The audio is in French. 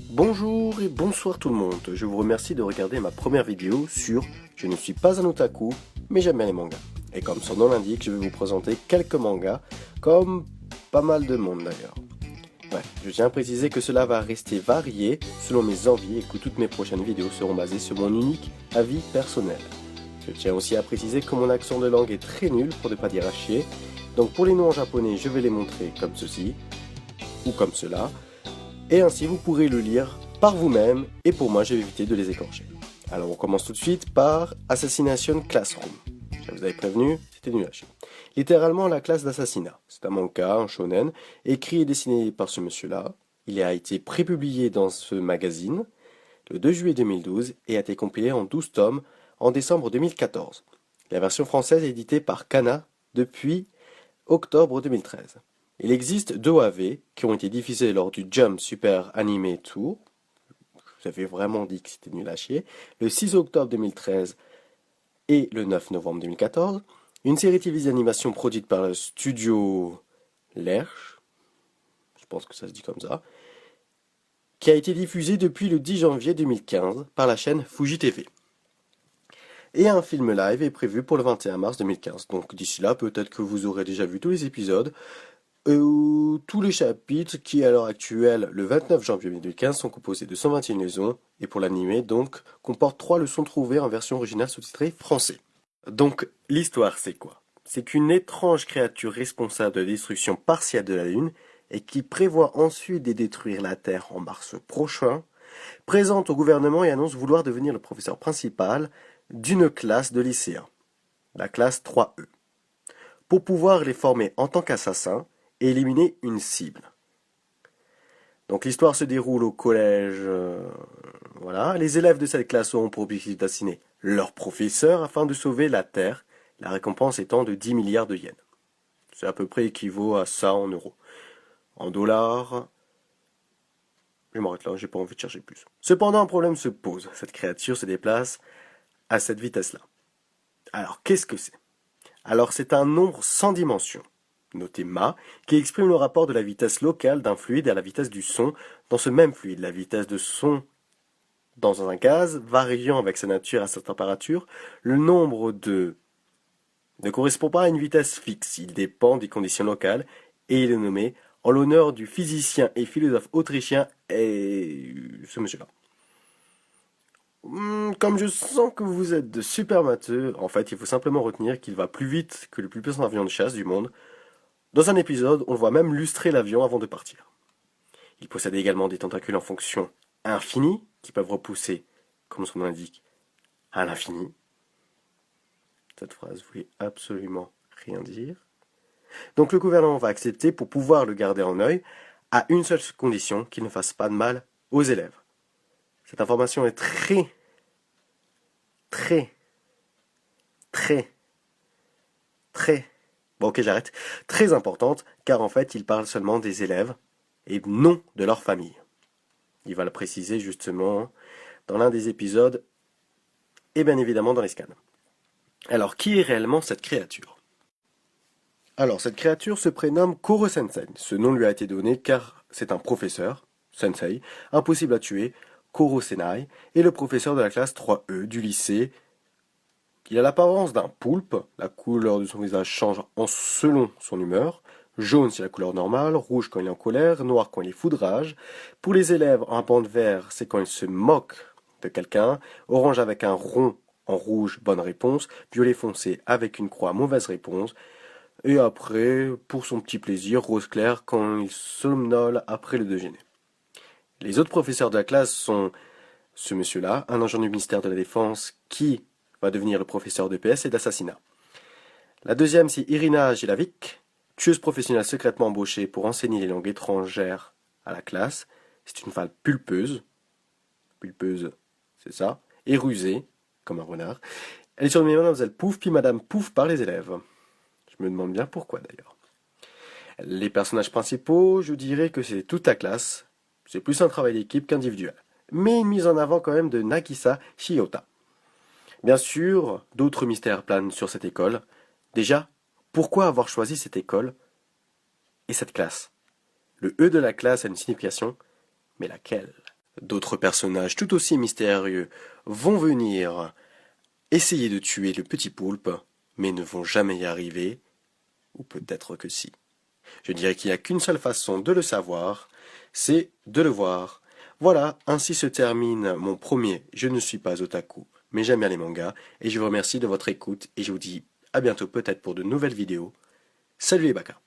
Bonjour et bonsoir tout le monde, je vous remercie de regarder ma première vidéo sur Je ne suis pas un otaku, mais j'aime bien les mangas. Et comme son nom l'indique, je vais vous présenter quelques mangas, comme pas mal de monde d'ailleurs. Bref, je tiens à préciser que cela va rester varié selon mes envies et que toutes mes prochaines vidéos seront basées sur mon unique avis personnel. Je tiens aussi à préciser que mon accent de langue est très nul, pour ne pas dire à chier, donc pour les noms en japonais, je vais les montrer comme ceci, ou comme cela, et ainsi vous pourrez le lire par vous-même, et pour moi je vais éviter de les écorcher. Alors on commence tout de suite par Assassination Classroom. Je vous avais prévenu, c'était nul à chier. Littéralement la classe d'assassinat. C'est un manga, un shonen, écrit et dessiné par ce monsieur-là. Il a été prépublié dans ce magazine le 2 juillet 2012 et a été compilé en 12 tomes en décembre 2014. La version française est éditée par Kana depuis octobre 2013. Il existe 2 OAV qui ont été diffusés lors du Jump Super Anime Tour. Vous avez vraiment dit que c'était nul à chier. Le 6 octobre 2013 et le 9 novembre 2014. Une série télévisée d'animation produite par le studio Lerche, je pense que ça se dit comme ça, qui a été diffusée depuis le 10 janvier 2015 par la chaîne Fuji TV. Et un film live est prévu pour le 21 mars 2015. Donc d'ici là, peut-être que vous aurez déjà vu tous les épisodes. Tous les chapitres qui, à l'heure actuelle, le 29 janvier 2015, sont composés de 121 leçons, et pour l'animé, donc, comporte 3 leçons trouvées en version originale sous-titrée français. Donc, l'histoire, c'est quoi? C'est qu'une étrange créature responsable de la destruction partielle de la Lune, et qui prévoit ensuite de détruire la Terre en mars prochain, présente au gouvernement et annonce vouloir devenir le professeur principal d'une classe de lycéens, la classe 3E, pour pouvoir les former en tant qu'assassins, et éliminer une cible. Donc l'histoire se déroule au collège, voilà. Les élèves de cette classe auront pour objectif d'assassiner leur professeur afin de sauver la Terre, la récompense étant de 10 milliards de yens. C'est à peu près équivaut à ça en euros. En dollars, je m'arrête là, j'ai pas envie de chercher plus. Cependant, un problème se pose. Cette créature se déplace à cette vitesse-là. Alors, qu'est-ce que c'est? Alors, c'est un nombre sans dimension, noté ma, qui exprime le rapport de la vitesse locale d'un fluide à la vitesse du son dans ce même fluide. La vitesse de son dans un gaz variant avec sa nature à sa température, le nombre de ne correspond pas à une vitesse fixe, il dépend des conditions locales et il est nommé en l'honneur du physicien et philosophe autrichien et ce monsieur-là. Comme je sens que vous êtes de super matheux, en fait il faut simplement retenir qu'il va plus vite que le plus puissant avion de chasse du monde. Dans un épisode, on le voit même lustrer l'avion avant de partir. Il possède également des tentacules en fonction infinie, qui peuvent repousser, comme son nom l'indique, à l'infini. Cette phrase voulait absolument rien dire. Donc le gouvernement va accepter pour pouvoir le garder en œil, à une seule condition, qu'il ne fasse pas de mal aux élèves. Cette information est très bon ok j'arrête, très importante, car en fait il parle seulement des élèves et non de leur famille. Il va le préciser justement dans l'un des épisodes et bien évidemment dans les scans. Alors qui est réellement cette créature? Alors cette créature se prénomme Koro Sensei. Ce nom lui a été donné car c'est un professeur, Sensei, impossible à tuer, Koro Senai, est le professeur de la classe 3E du lycée. Il a l'apparence d'un poulpe, la couleur de son visage change selon son humeur, jaune c'est la couleur normale, rouge quand il est en colère, noir quand il est foudrage. Pour les élèves, un bande vert c'est quand il se moque de quelqu'un, orange avec un rond en rouge, bonne réponse, violet foncé avec une croix, mauvaise réponse, et après, pour son petit plaisir, rose clair quand il somnole après le déjeuner. Les autres professeurs de la classe sont ce monsieur-là, un agent du ministère de la Défense qui va devenir le professeur d'EPS et d'assassinat. La deuxième, c'est Irina Jilavik, tueuse professionnelle secrètement embauchée pour enseigner les langues étrangères à la classe. C'est une femme pulpeuse, c'est ça, et rusée, comme un renard. Elle est surnommée Mademoiselle Pouf, puis Madame Pouf par les élèves. Je me demande bien pourquoi d'ailleurs. Les personnages principaux, je dirais que c'est toute la classe. C'est plus un travail d'équipe qu'individuel. Mais une mise en avant quand même de Nagisa Shiyota. Bien sûr, d'autres mystères planent sur cette école. Déjà, pourquoi avoir choisi cette école et cette classe? Le E de la classe a une signification, mais laquelle? D'autres personnages tout aussi mystérieux vont venir essayer de tuer le petit poulpe, mais ne vont jamais y arriver, ou peut-être que si. Je dirais qu'il n'y a qu'une seule façon de le savoir, c'est de le voir. Voilà, ainsi se termine mon premier Je ne suis pas otaku, mais j'aime bien les mangas, et je vous remercie de votre écoute, et je vous dis à bientôt peut-être pour de nouvelles vidéos. Salut les bakas!